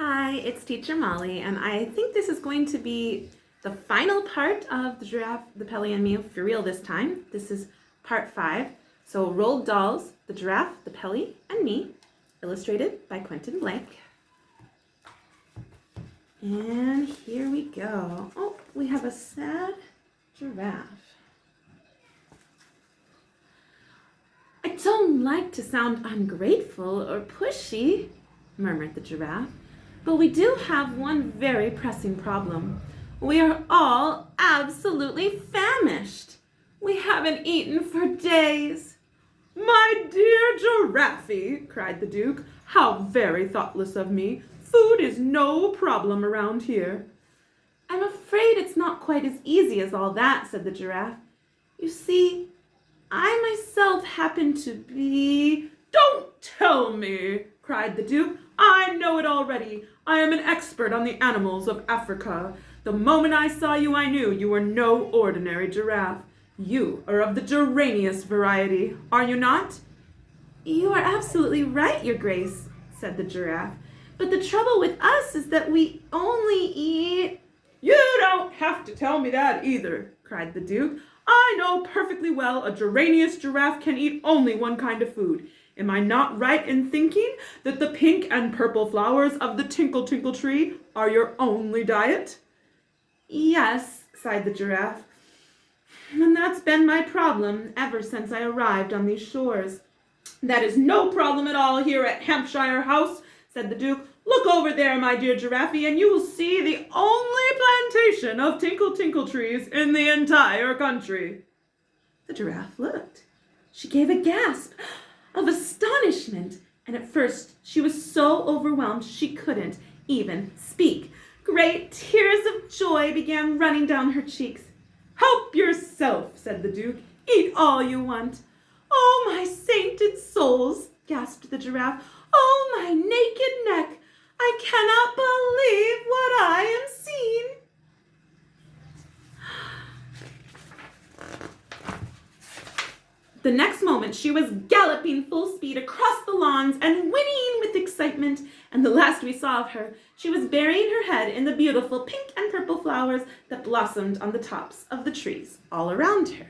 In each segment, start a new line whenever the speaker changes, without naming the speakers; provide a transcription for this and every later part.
Hi, it's Teacher Molly, and I think this is going to be the final part of the Giraffe, the Pelly, and me for real this time. This is part 5. So Roald Dahl's The Giraffe, the Pelly, and Me, illustrated by Quentin Blank. And here we go. Oh, we have a sad giraffe. I don't like to sound ungrateful or pushy, murmured the giraffe. But we do have one very pressing problem. We are all absolutely famished. We haven't eaten for days.
My dear Giraffe, cried the Duke, how very thoughtless of me. Food is no problem around here.
I'm afraid it's not quite as easy as all that, said the giraffe. You see, I myself happen to be...
Don't tell me, cried the Duke. I know it already. I am an expert on the animals of Africa. The moment I saw you, I knew you were no ordinary giraffe. You are of the geranious variety, are you not?
You are absolutely right, Your Grace, said the giraffe. But the trouble with us is that we only eat...
You don't have to tell me that either, cried the Duke. I know perfectly well a geranious giraffe can eat only one kind of food. Am I not right in thinking that the pink and purple flowers of the tinkle tinkle tree are your only diet?
Yes, sighed the giraffe. And that's been my problem ever since I arrived on these shores.
That is no problem at all here at Hampshire House, said the Duke. Look over there, my dear Giraffe, and you will see the only plantation of tinkle tinkle trees in the entire country.
The giraffe looked. She gave a gasp of astonishment, and at first she was so overwhelmed she couldn't even speak. Great tears of joy began running down her cheeks.
Help yourself, said the Duke.
Eat all you want. Oh, my sainted souls, gasped the giraffe. Oh, my naked neck. I cannot believe what I am seeing. The next moment, she was galloping full speed across the lawns and whinnying with excitement. And the last we saw of her, she was burying her head in the beautiful pink and purple flowers that blossomed on the tops of the trees all around her.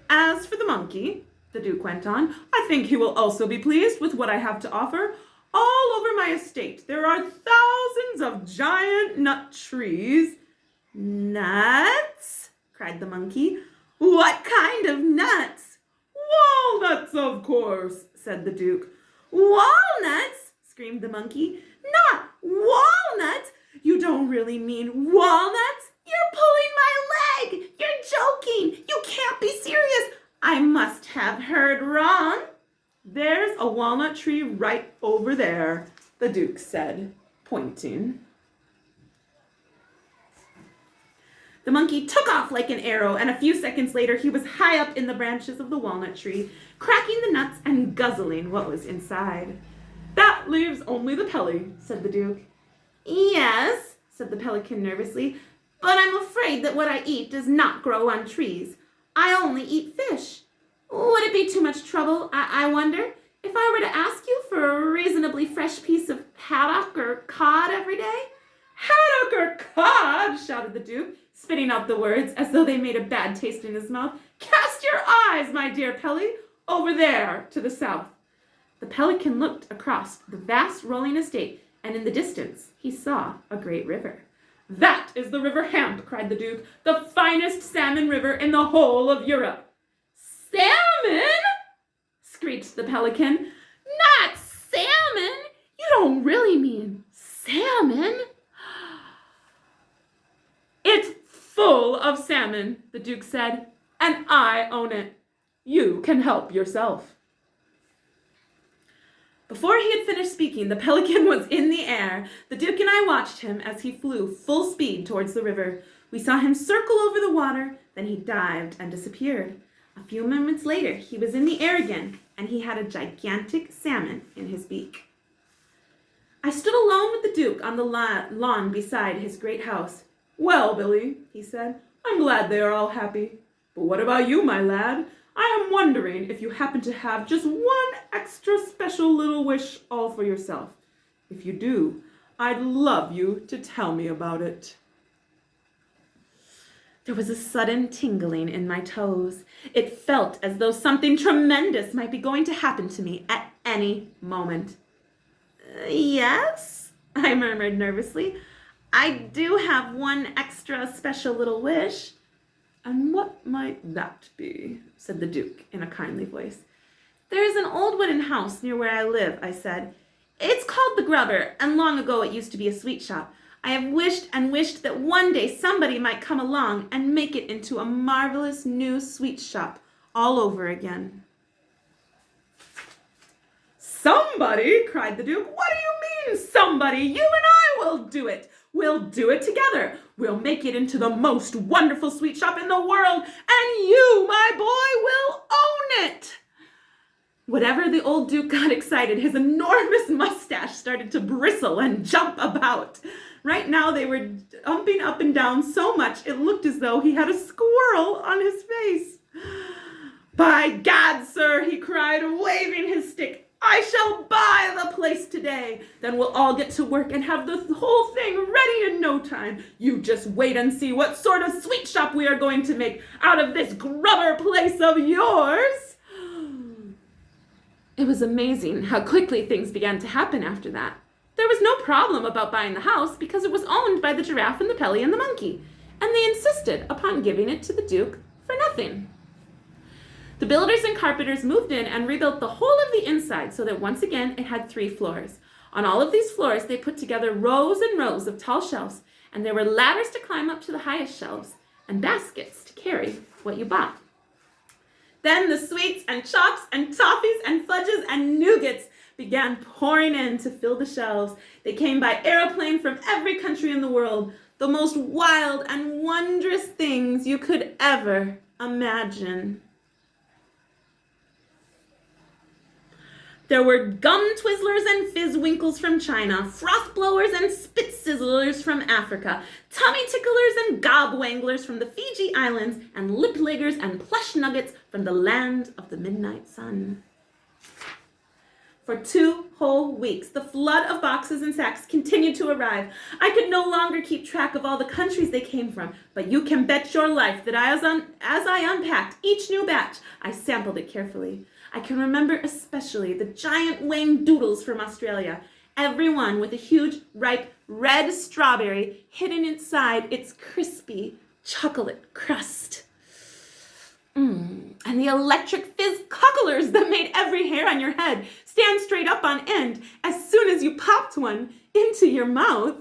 As for the monkey, the Duke went on, I think he will also be pleased with what I have to offer. All over my estate there are thousands of giant nut trees.
Nuts? Cried the monkey. What kind of nuts?
Walnuts, of course, said the Duke.
Walnuts? Screamed the monkey. Not walnuts? You don't really mean walnuts? You're pulling my leg! You're joking! You can't be serious! I must have heard wrong.
There's a walnut tree right over there, the Duke said, pointing.
The monkey took off like an arrow, and a few seconds later he was high up in the branches of the walnut tree, cracking the nuts and guzzling what was inside.
That leaves only the Pelly, said the Duke.
Yes, said the Pelican nervously, but I'm afraid that what I eat does not grow on trees. I only eat fish. Would it be too much trouble, I wonder, if I were to ask you for a reasonably fresh piece of haddock or cod every day?
Haddock or cod, shouted the Duke, spitting out the words as though they made a bad taste in his mouth. Cast your eyes, my dear Pelly, over there to the south.
The Pelican looked across the vast rolling estate, and in the distance he saw a great river.
That is the River Hamp, cried the Duke, the finest salmon river in the whole of Europe.
Salmon? Screeched the Pelican. Not salmon! You don't really mean salmon?
It's full of salmon, the Duke said, and I own it. You can help yourself.
Before he had finished speaking, the Pelican was in the air. The Duke and I watched him as he flew full speed towards the river. We saw him circle over the water, then he dived and disappeared. A few moments later, he was in the air again, and he had a gigantic salmon in his beak. I stood alone with the Duke on the lawn beside his great house.
Well, Billy, he said, I'm glad they are all happy. But what about you, my lad? I am wondering if you happen to have just one extra special little wish all for yourself. If you do, I'd love you to tell me about it.
There was a sudden tingling in my toes. It felt as though something tremendous might be going to happen to me at any moment. Yes, I murmured nervously. I do have one extra special little wish.
And what might that be? Said the Duke in a kindly voice.
There is an old wooden house near where I live, I said. It's called the Grubber, and long ago it used to be a sweet shop. I have wished and wished that one day somebody might come along and make it into a marvelous new sweet shop all over again.
Somebody, cried the Duke. What do you mean, somebody? You and I will do it. We'll do it together. We'll make it into the most wonderful sweet shop in the world, and you, my boy, will own it.
Whatever the old Duke got excited, his enormous mustache started to bristle and jump about. Right now they were jumping up and down so much it looked as though he had a squirrel on his face.
By gad, sir, he cried, waving his stick. I shall buy the place today. Then we'll all get to work and have the whole thing ready in no time. You just wait and see what sort of sweet shop we are going to make out of this Grubber place of yours.
It was amazing how quickly things began to happen after that. There was no problem about buying the house because it was owned by the Giraffe and the Pelly and the Monkey, and they insisted upon giving it to the Duke for nothing. The builders and carpenters moved in and rebuilt the whole of the inside so that once again it had 3 floors. On all of these floors they put together rows and rows of tall shelves, and there were ladders to climb up to the highest shelves and baskets to carry what you bought. Then the sweets and chocs and toffees and fudges and nougats began pouring in to fill the shelves. They came by aeroplane from every country in the world, the most wild and wondrous things you could ever imagine. There were gum twizzlers and fizzwinkles from China, frost blowers and spit sizzlers from Africa, tummy ticklers and gobwanglers from the Fiji Islands, and lip lickers and plush nuggets from the land of the midnight sun. For 2 whole weeks, the flood of boxes and sacks continued to arrive. I could no longer keep track of all the countries they came from, but you can bet your life that as I unpacked each new batch, I sampled it carefully. I can remember especially the giant winged doodles from Australia, every one with a huge, ripe, red strawberry hidden inside its crispy chocolate crust. And the electric fizz cocklers that made every hair on your head stand straight up on end as soon as you popped one into your mouth.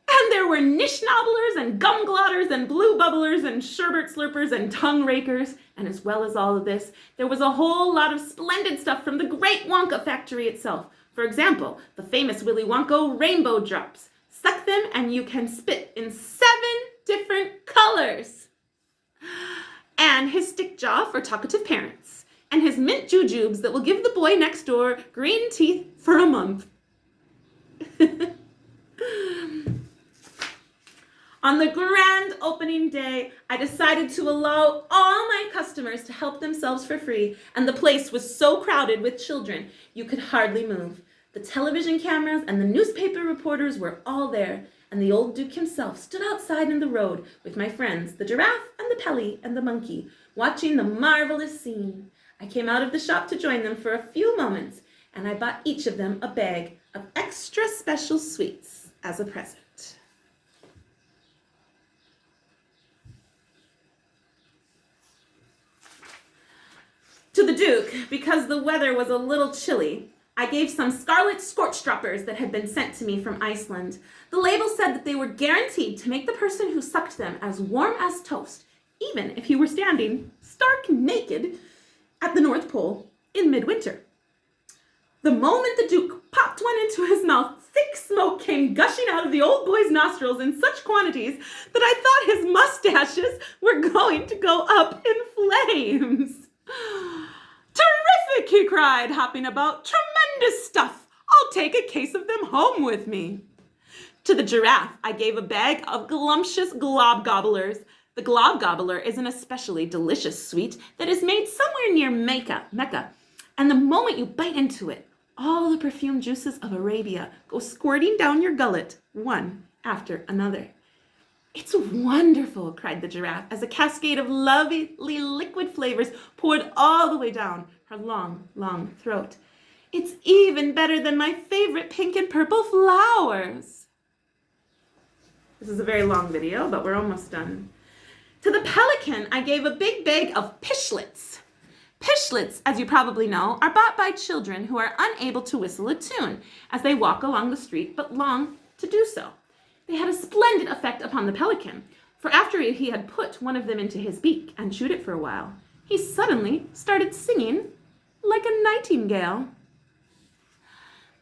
And there were niche nobblers and gum glotters and blue bubblers and sherbet slurpers and tongue rakers. And as well as all of this, there was a whole lot of splendid stuff from the great Wonka factory itself. For example, the famous Willy Wonka rainbow drops. Suck them and you can spit in 7 different colors. And his stick jaw for talkative parents. And his mint jujubes that will give the boy next door green teeth for a month. On the grand opening day, I decided to allow all my customers to help themselves for free, and the place was so crowded with children you could hardly move. The television cameras and the newspaper reporters were all there, and the old Duke himself stood outside in the road with my friends, the Giraffe and the Pelly and the Monkey, watching the marvelous scene. I came out of the shop to join them for a few moments, and I bought each of them a bag of extra special sweets as a present. To the Duke, because the weather was a little chilly, I gave some scarlet scorchdroppers that had been sent to me from Iceland. The label said that they were guaranteed to make the person who sucked them as warm as toast, even if he were standing stark naked at the North Pole in midwinter. The moment the Duke popped one into his mouth, thick smoke came gushing out of the old boy's nostrils in such quantities that I thought his mustaches were going to go up in flames.
Terrific, he cried, hopping about. Tremendous stuff. I'll take a case of them home with me.
To the Giraffe, I gave a bag of glumptious glob gobblers. The glob gobbler is an especially delicious sweet that is made somewhere near Mecca. And the moment you bite into it, all the perfumed juices of Arabia go squirting down your gullet, one after another. It's wonderful, cried the giraffe, as a cascade of lovely liquid flavors poured all the way down her long, long throat. It's even better than my favorite pink and purple flowers. This is a very long video, but we're almost done. To the pelican, I gave a big bag of Pishlitz. Pishlitz, as you probably know, are bought by children who are unable to whistle a tune as they walk along the street but long to do so. They had a splendid effect upon the pelican, for after he had put one of them into his beak and chewed it for a while, he suddenly started singing like a nightingale.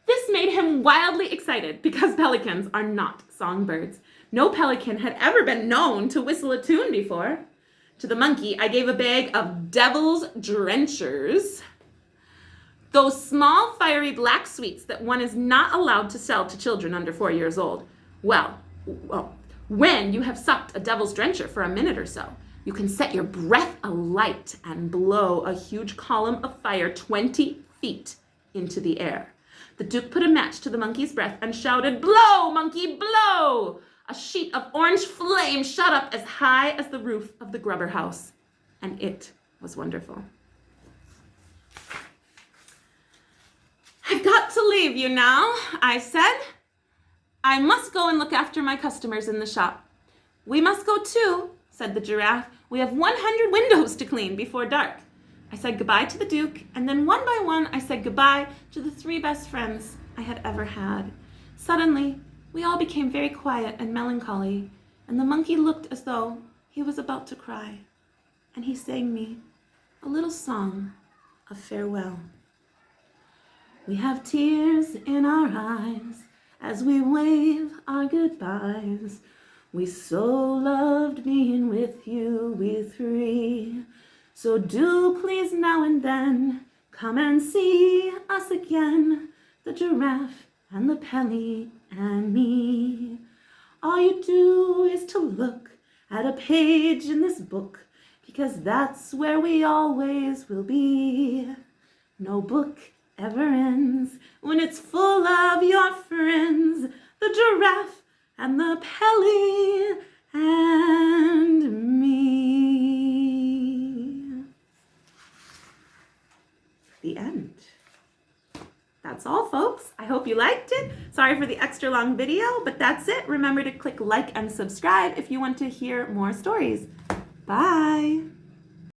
This made him wildly excited because pelicans are not songbirds. No pelican had ever been known to whistle a tune before. To the monkey, I gave a bag of devil's drenchers. Those small, fiery black sweets that one is not allowed to sell to children under 4 years old. Well, when you have sucked a devil's drencher for a minute or so, you can set your breath alight and blow a huge column of fire 20 feet into the air. The Duke put a match to the monkey's breath and shouted, "Blow, monkey, blow!" A sheet of orange flame shot up as high as the roof of the Grubber house, and it was wonderful. "I've got to leave you now," I said. "I must go and look after my customers in the shop." "We must go too," said the giraffe. "We have 100 windows to clean before dark." I said goodbye to the Duke, and then one by one I said goodbye to the 3 best friends I had ever had. Suddenly, we all became very quiet and melancholy, and the monkey looked as though he was about to cry, and he sang me a little song of farewell. "We have tears in our eyes as we wave our goodbyes. We so loved being with you, we 3. So do please now and then come and see us again, the giraffe and the Pelly and me. All you do is to look at a page in this book, because that's where we always will be. No book ever ends when it's full of your friends, the giraffe and the Pelly and me." The end. That's all, folks. I hope you liked it. Sorry for the extra long video, but that's it. Remember to click like and subscribe if you want to hear more stories. Bye.